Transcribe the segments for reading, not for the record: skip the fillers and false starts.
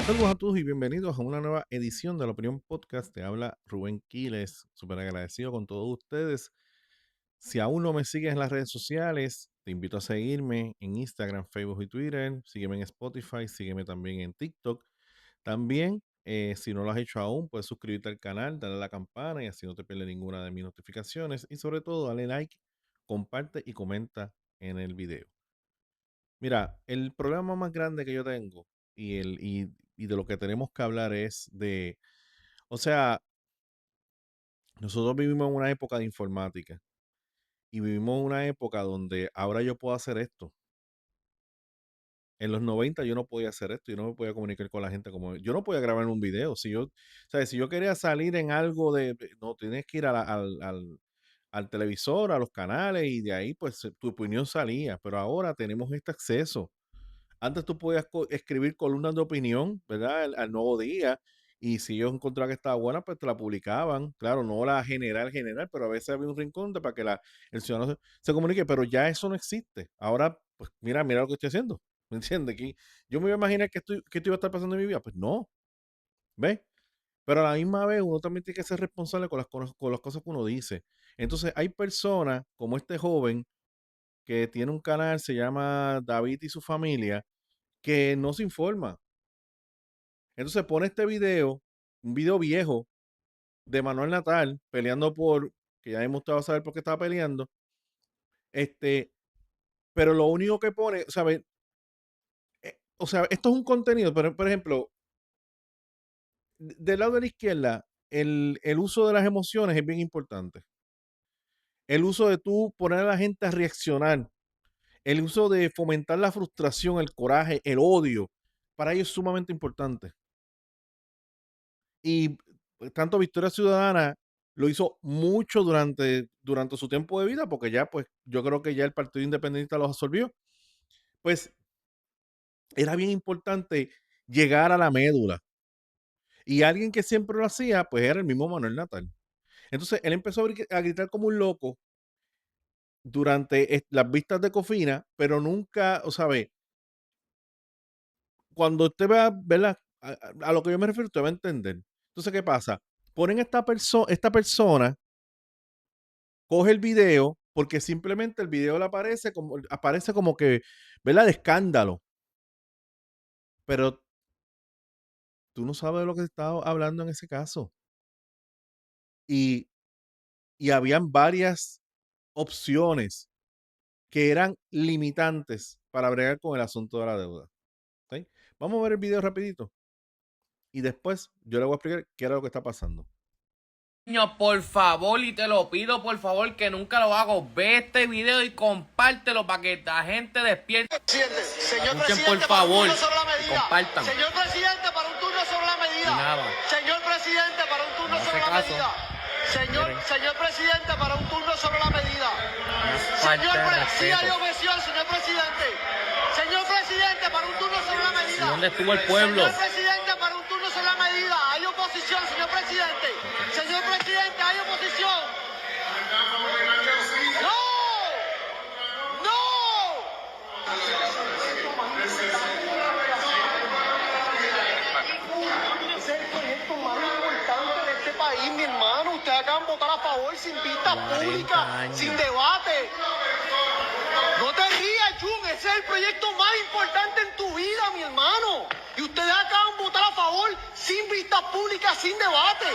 Saludos a todos y bienvenidos a una nueva edición de la Opinión Podcast. Te habla Rubén Quiles, súper agradecido con todos ustedes. Si aún no me sigues en las redes sociales, te invito a seguirme en Instagram, Facebook y Twitter. Sígueme en Spotify, sígueme también en TikTok. También, si no lo has hecho aún, puedes suscribirte al canal, darle a la campana y así no te pierdes ninguna de mis notificaciones. Y sobre todo, dale like, comparte y comenta en el video. Mira, el problema más grande que yo tengo y de lo que tenemos que hablar es de, o sea, nosotros vivimos en una época de informática y vivimos en una época donde ahora yo puedo hacer esto. En los 90 yo no podía hacer esto, yo no me podía comunicar con la gente como yo no podía grabar un video. Si yo quería salir en algo no, tienes que ir al televisor, a los canales y de ahí pues tu opinión salía, pero ahora tenemos este acceso. Antes tú podías escribir columnas de opinión, ¿verdad? Al Nuevo Día. Y si ellos encontraban que estaba buena, pues te la publicaban. Claro, no la general, pero a veces había un rincón para que el ciudadano se comunique. Pero ya eso no existe. Ahora, pues mira lo que estoy haciendo. ¿Me entiendes? Yo me iba a imaginar que esto iba a estar pasando en mi vida. Pues no, ¿ves? Pero a la misma vez uno también tiene que ser responsable con las cosas que uno dice. Entonces hay personas como este joven que tiene un canal, se llama David y su familia, que no se informa. Entonces pone este video, un video viejo de Manuel Natal peleando que ya hemos estado a saber por qué estaba peleando, este, pero lo único que pone, ¿sabes? O sea, esto es un contenido, pero por ejemplo, del lado de la izquierda, el uso de las emociones es bien importante. El uso de tú poner a la gente a reaccionar, el uso de fomentar la frustración, el coraje, el odio, para ellos es sumamente importante. Y tanto Victoria Ciudadana lo hizo mucho durante su tiempo de vida, porque ya, pues, yo creo que ya el Partido Independiente los absorbió. Pues era bien importante llegar a la médula. Y alguien que siempre lo hacía, pues era el mismo Manuel Natal. Entonces él empezó a gritar como un loco durante las vistas de Cofina, pero nunca, o sabe, cuando usted vea, ¿verdad? A lo que yo me refiero, usted va a entender. Entonces, ¿qué pasa? Ponen esta persona coge el video, porque simplemente el video le aparece como que, ¿verdad? De escándalo. Pero tú no sabes de lo que se estaba hablando en ese caso. Y, y habían varias opciones que eran limitantes para bregar con el asunto de la deuda. ¿Ok? Vamos a ver el video rapidito. Y después yo le voy a explicar qué era lo que está pasando. Niño, por favor, y te lo pido, por favor, que nunca lo hago. Ve este video y compártelo para que la gente despierte. Señor Escuchen, presidente, por para un favor, turno sobre la y medida. compartan. Señor presidente, para un turno sobre la Y medida. nada, Señor presidente, para un turno no hace sobre la caso. medida. Miren, Señor presidente, para un turno sobre la medida. una falta de Sí hay respeto. objeción, señor presidente. Señor presidente, para un turno sobre la medida. ¿Y dónde estuvo el pueblo? Señor presidente, para un turno sobre la medida. Hay oposición, señor presidente. Señor presidente, hay oposición. ¡No! ¡No! Ese es el proyecto más importante de este país, mi hermano. Ustedes acaban de votar a favor sin vista 40 pública, años. sin debate. No te rías, Jun. Ese es el proyecto más importante en tu vida, mi hermano. Y ustedes acaban de votar a favor sin vista pública, sin debate.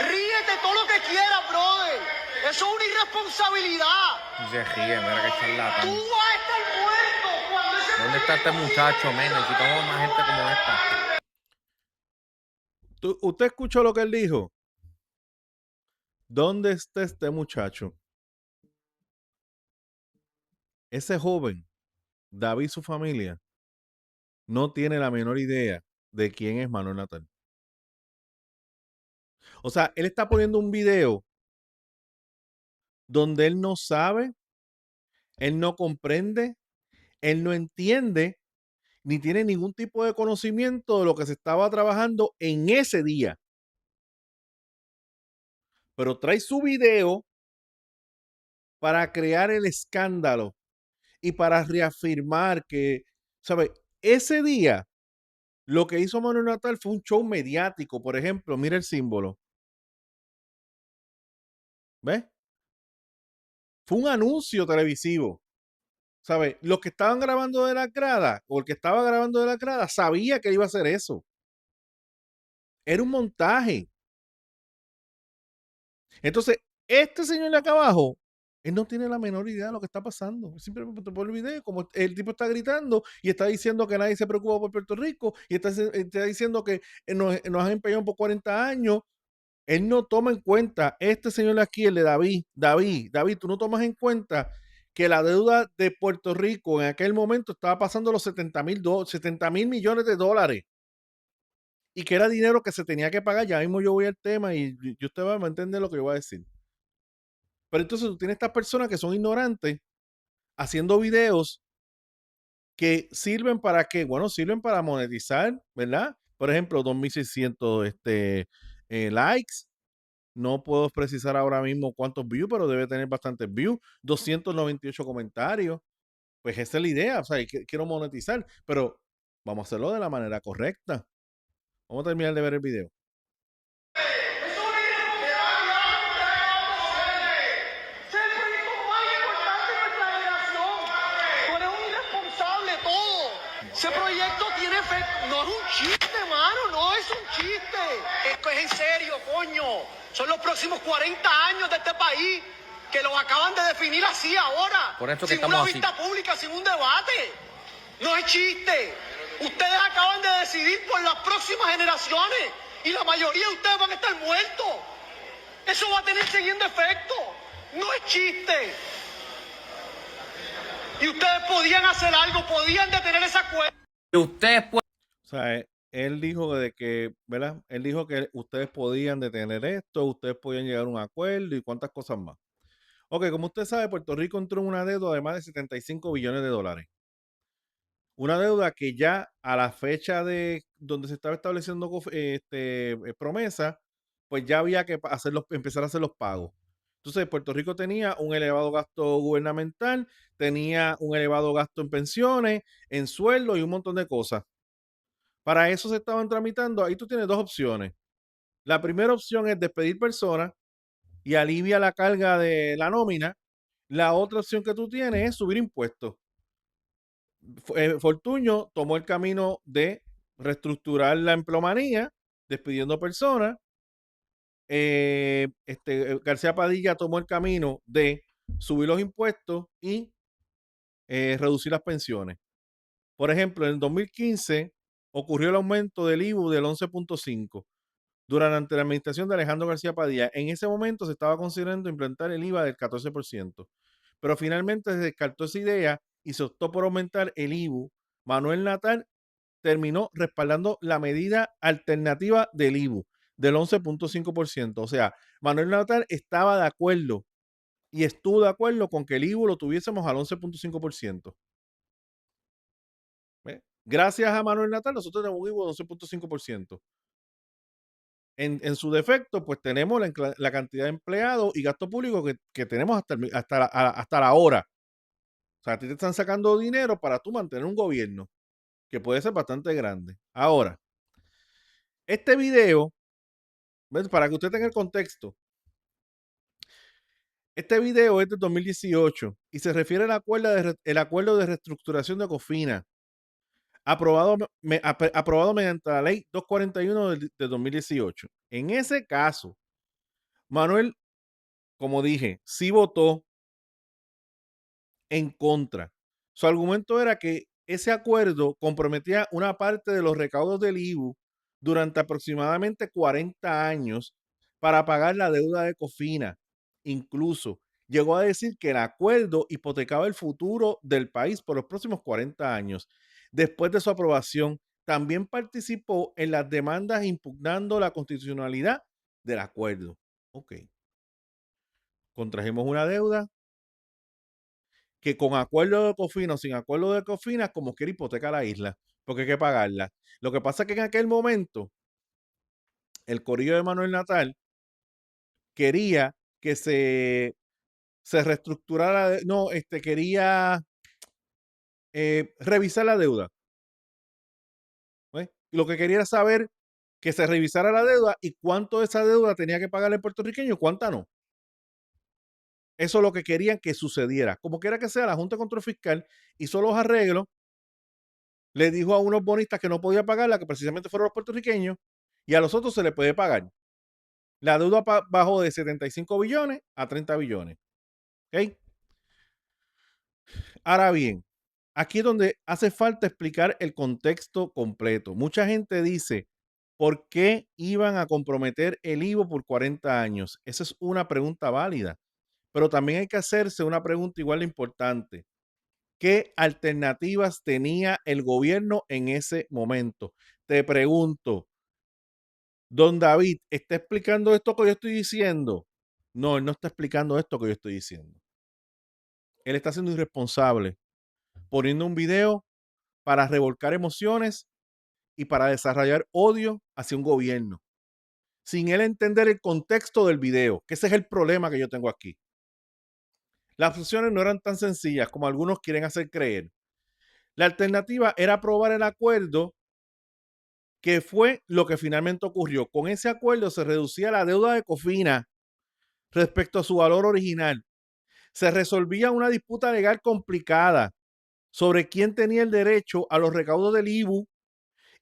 Ríete todo lo que quieras, brother. Eso es una irresponsabilidad. Y se ríe, mira que Tú charlatán. vas a estar muerto cuando ese ¿Dónde está este muchacho, men? Necesitamos más gente como esta. ¿Usted escuchó lo que él dijo? ¿Dónde está este muchacho? Ese joven, David y su familia, no tiene la menor idea de quién es Manuel Natal. O sea, él está poniendo un video donde él no sabe, él no comprende, él no entiende, ni tiene ningún tipo de conocimiento de lo que se estaba trabajando en ese día. Pero trae su video para crear el escándalo y para reafirmar que, ¿sabe? Ese día Lo que hizo Manuel Natal fue un show mediático, por ejemplo, mira el símbolo, ¿ves? Fue un anuncio televisivo, ¿sabes? Los que estaban grabando de la grada, o el que estaba grabando de la grada, sabía que iba a hacer eso. Era un montaje. Entonces, este señor de acá abajo, él no tiene la menor idea de lo que está pasando. Él simplemente pone el video, como el tipo está gritando y está diciendo que nadie se preocupa por Puerto Rico y está diciendo que nos han empeñado por 40 años. Él no toma en cuenta, este señor de aquí, el de David, tú no tomas en cuenta que la deuda de Puerto Rico en aquel momento estaba pasando los 70 mil millones de dólares y que era dinero que se tenía que pagar. Ya mismo yo voy al tema y usted va a entender lo que yo voy a decir. Pero entonces tú tienes estas personas que son ignorantes haciendo videos que sirven para qué, bueno, sirven para monetizar, ¿verdad? Por ejemplo, 2.600 likes. No puedo precisar ahora mismo cuántos views, pero debe tener bastantes views. 298 comentarios. Pues esa es la idea. O sea, quiero monetizar, pero vamos a hacerlo de la manera correcta. Vamos a terminar de ver el video. Es el proyecto más importante de nuestra generación. Tú eres un irresponsable todo. Ese proyecto tiene fe. No es un chiste, mano. No es un chiste. Esto es en serio, coño. Son los próximos 40 años de este país que los acaban de definir así ahora. Por eso que sin estamos una así. vista pública, sin un debate. No es chiste. Ustedes acaban de decidir por las próximas generaciones y la mayoría de ustedes van a estar muertos. Eso va a tener siguiendo efecto. No es chiste. Y ustedes podían hacer algo, podían detener esa cuenta. Ustedes pueden. O sea, él dijo de que, ¿verdad? Él dijo que ustedes podían detener esto, ustedes podían llegar a un acuerdo y cuántas cosas más. Ok, como usted sabe, Puerto Rico entró en una deuda de más de 75 billones de dólares. Una deuda que ya a la fecha de donde se estaba estableciendo promesa, pues ya había que empezar a hacer los pagos. Entonces, Puerto Rico tenía un elevado gasto gubernamental, tenía un elevado gasto en pensiones, en sueldos y un montón de cosas. Para eso se estaban tramitando. Ahí tú tienes dos opciones. La primera opción es despedir personas y alivia la carga de la nómina. La otra opción que tú tienes es subir impuestos. Fortuño tomó el camino de reestructurar la empleomanía, despidiendo personas. García Padilla tomó el camino de subir los impuestos y reducir las pensiones. Por ejemplo, en el 2015 ocurrió el aumento del IVU del 11.5 durante la administración de Alejandro García Padilla. En ese momento se estaba considerando implementar el IVA del 14%, pero finalmente se descartó esa idea y se optó por aumentar el IVU. Manuel Natal terminó respaldando la medida alternativa del IVU del 11.5%. O sea, Manuel Natal estaba de acuerdo y estuvo de acuerdo con que el IVU lo tuviésemos al 11.5%. Gracias a Manuel Natal, nosotros tenemos un IVU de 11.5%. En su defecto, pues tenemos la cantidad de empleados y gasto público que tenemos hasta la hora. O sea, a ti te están sacando dinero para tú mantener un gobierno que puede ser bastante grande. Ahora, este video, ¿ves? Para que usted tenga el contexto, este video es de 2018 y se refiere el acuerdo de reestructuración de Cofina, aprobado mediante la ley 241 de 2018. En ese caso, Manuel, como dije, sí votó en contra. Su argumento era que ese acuerdo comprometía una parte de los recaudos del IVU durante aproximadamente 40 años para pagar la deuda de Cofina. Incluso llegó a decir que el acuerdo hipotecaba el futuro del país por los próximos 40 años. Después de su aprobación, también participó en las demandas impugnando la constitucionalidad del acuerdo. Ok. Contrajimos una deuda que con acuerdo de Cofina o sin acuerdo de Cofina, como quiera hipoteca la isla, porque hay que pagarla. Lo que pasa es que en aquel momento, el corillo de Manuel Natal quería que se reestructurara, no, quería revisar la deuda. ¿Ves? lo que quería era saber que se revisara la deuda y cuánto de esa deuda tenía que pagar el puertorriqueño y cuánta no. Eso es lo que querían que sucediera. Como quiera que sea, la Junta de Control Fiscal hizo los arreglos, le dijo a unos bonistas que no podía pagarla, que precisamente fueron los puertorriqueños, y a los otros se le puede pagar. La deuda bajó de 75 billones a 30 billones. ¿Ok? Ahora bien, aquí es donde hace falta explicar el contexto completo. Mucha gente dice, ¿por qué iban a comprometer el IVO por 40 años? Esa es una pregunta válida, pero también hay que hacerse una pregunta igual de importante. ¿Qué alternativas tenía el gobierno en ese momento? Te pregunto, don David, ¿está explicando esto que yo estoy diciendo? No, él no está explicando esto que yo estoy diciendo. Él está siendo irresponsable, poniendo un video para revolcar emociones y para desarrollar odio hacia un gobierno, sin él entender el contexto del video, que ese es el problema que yo tengo aquí. Las opciones no eran tan sencillas como algunos quieren hacer creer. La alternativa era aprobar el acuerdo, que fue lo que finalmente ocurrió. Con ese acuerdo se reducía la deuda de Cofina respecto a su valor original. Se resolvía una disputa legal complicada sobre quién tenía el derecho a los recaudos del IBU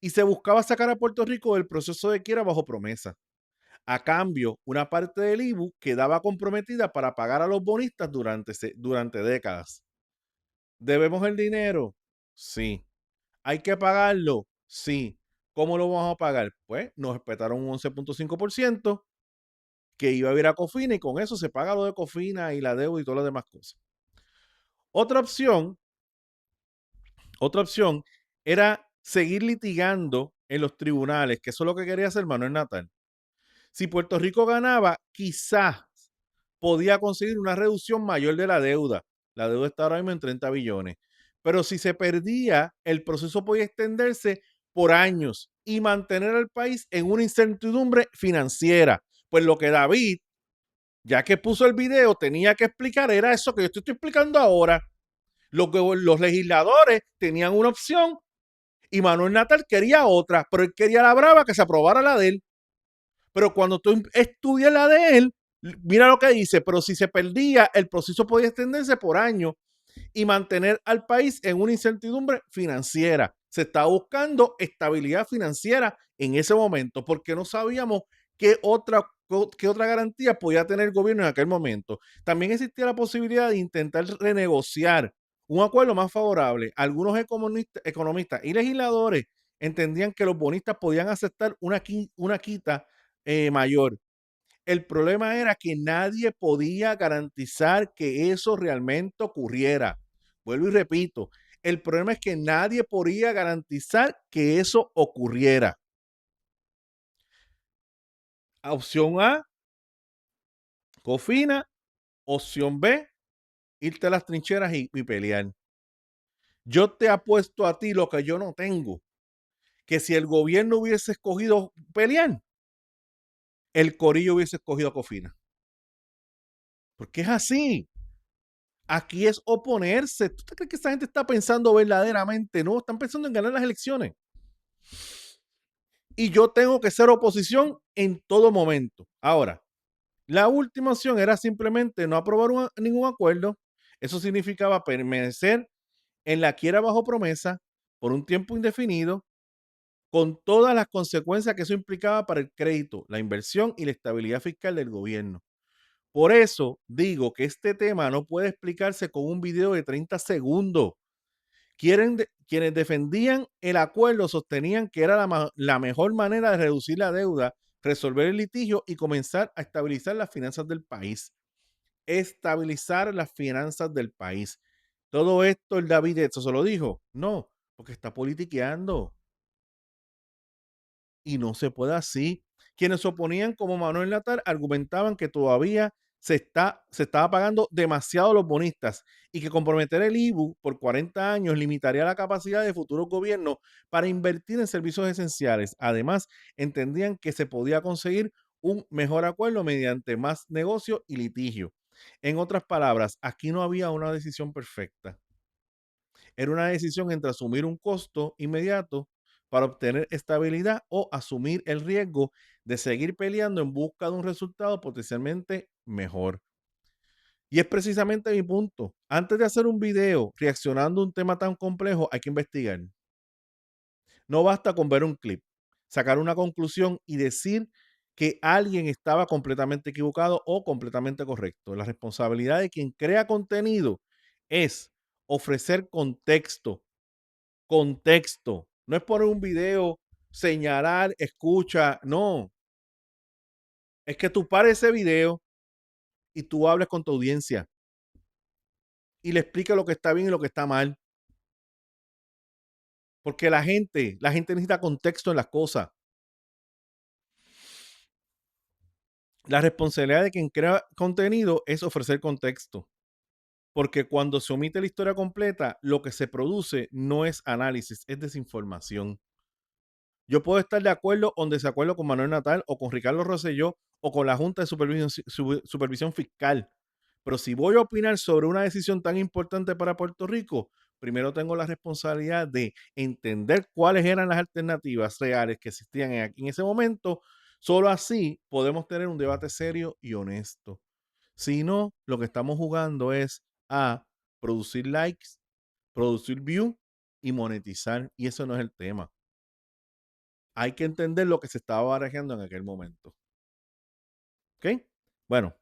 y se buscaba sacar a Puerto Rico del proceso de quiebra bajo promesa. A cambio, una parte del IBU quedaba comprometida para pagar a los bonistas durante décadas. ¿Debemos el dinero? Sí. ¿Hay que pagarlo? Sí. ¿Cómo lo vamos a pagar? Pues nos respetaron un 11.5% que iba a ir a Cofina y con eso se paga lo de Cofina y la deuda y todas las demás cosas. Otra opción, otra opción era seguir litigando en los tribunales, que eso es lo que quería hacer Manuel Natal. Si Puerto Rico ganaba, quizás podía conseguir una reducción mayor de la deuda. La deuda está ahora mismo en 30 billones. Pero si se perdía, el proceso podía extenderse por años y mantener al país en una incertidumbre financiera. Pues lo que David, ya que puso el video, tenía que explicar era eso que yo estoy explicando ahora. Lo que los legisladores tenían una opción y Manuel Natal quería otra, pero él quería la brava que se aprobara la de él. Pero cuando tú estudias la de él, mira lo que dice, pero si se perdía, el proceso podía extenderse por años y mantener al país en una incertidumbre financiera. Se estaba buscando estabilidad financiera en ese momento porque no sabíamos qué otra garantía podía tener el gobierno en aquel momento. También existía la posibilidad de intentar renegociar un acuerdo más favorable. Algunos economistas y legisladores entendían que los bonistas podían aceptar una quita mayor. El problema era que nadie podía garantizar que eso realmente ocurriera. Vuelvo y repito, el problema es que nadie podía garantizar que eso ocurriera. Opción A, Cofina. Opción B, irte a las trincheras y pelear. Yo te apuesto a ti lo que yo no tengo, que si el gobierno hubiese escogido pelear, el corillo hubiese escogido a Cofina. Porque es así. Aquí es oponerse. ¿Tú crees que esa gente está pensando verdaderamente? No, están pensando en ganar las elecciones. Y yo tengo que ser oposición en todo momento. Ahora, la última opción era simplemente no aprobar ningún acuerdo. Eso significaba permanecer en la quiebra bajo promesa por un tiempo indefinido, con todas las consecuencias que eso implicaba para el crédito, la inversión y la estabilidad fiscal del gobierno. Por eso digo que este tema no puede explicarse con un video de 30 segundos. Quienes defendían el acuerdo sostenían que era la mejor manera de reducir la deuda, resolver el litigio y comenzar a estabilizar las finanzas del país. Estabilizar las finanzas del país. Todo esto el David esto se lo dijo. No, porque está politiqueando. Y no se puede así. Quienes se oponían, como Manuel Natal, argumentaban que todavía se estaba pagando demasiado a los bonistas y que comprometer el IBU por 40 años limitaría la capacidad de futuros gobiernos para invertir en servicios esenciales. Además, entendían que se podía conseguir un mejor acuerdo mediante más negocio y litigio. En otras palabras, aquí no había una decisión perfecta. Era una decisión entre asumir un costo inmediato para obtener estabilidad o asumir el riesgo de seguir peleando en busca de un resultado potencialmente mejor. Y es precisamente mi punto. Antes de hacer un video reaccionando a un tema tan complejo, hay que investigar. No basta con ver un clip, sacar una conclusión y decir que alguien estaba completamente equivocado o completamente correcto. La responsabilidad de quien crea contenido es ofrecer contexto, contexto. No es poner un video, señalar, escucha, no. Es que tú pares ese video y tú hables con tu audiencia y le expliques lo que está bien y lo que está mal. Porque la gente necesita contexto en las cosas. La responsabilidad de quien crea contenido es ofrecer contexto. Porque cuando se omite la historia completa, lo que se produce no es análisis, es desinformación. Yo puedo estar de acuerdo o en desacuerdo con Manuel Natal o con Ricardo Rosselló o con la Junta de Supervisión Fiscal. Pero si voy a opinar sobre una decisión tan importante para Puerto Rico, primero tengo la responsabilidad de entender cuáles eran las alternativas reales que existían en ese momento. Solo así podemos tener un debate serio y honesto. Si no, lo que estamos jugando es a producir likes, producir views y monetizar. Y eso no es el tema. Hay que entender lo que se estaba barajando en aquel momento. ¿Ok? Bueno,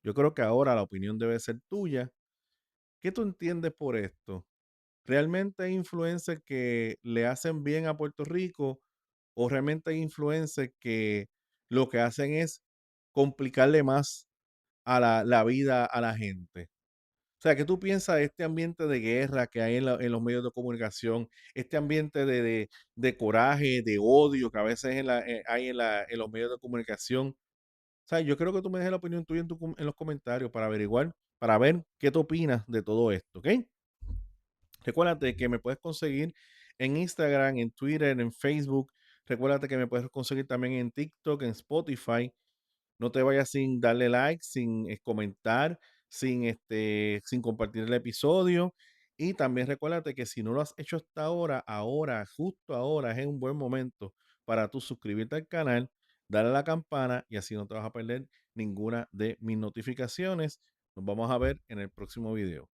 yo creo que ahora la opinión debe ser tuya. ¿Qué tú entiendes por esto? ¿Realmente hay influencers que le hacen bien a Puerto Rico o realmente hay influencers que lo que hacen es complicarle más a la vida a la gente? O sea, ¿qué tú piensas de este ambiente de guerra que hay en los medios de comunicación? Este ambiente de coraje, de odio que a veces hay en los medios de comunicación. O sea, yo creo que tú me dejes la opinión tuya en los comentarios para averiguar, para ver qué tú opinas de todo esto, ¿ok? Recuérdate que me puedes conseguir en Instagram, en Twitter, en Facebook. Recuérdate que me puedes conseguir también en TikTok, en Spotify. No te vayas sin darle like, sin comentar, sin compartir el episodio. Y también recuérdate que si no lo has hecho hasta ahora, justo ahora, es un buen momento para tú suscribirte al canal, darle a la campana y así no te vas a perder ninguna de mis notificaciones. Nos vamos a ver en el próximo video.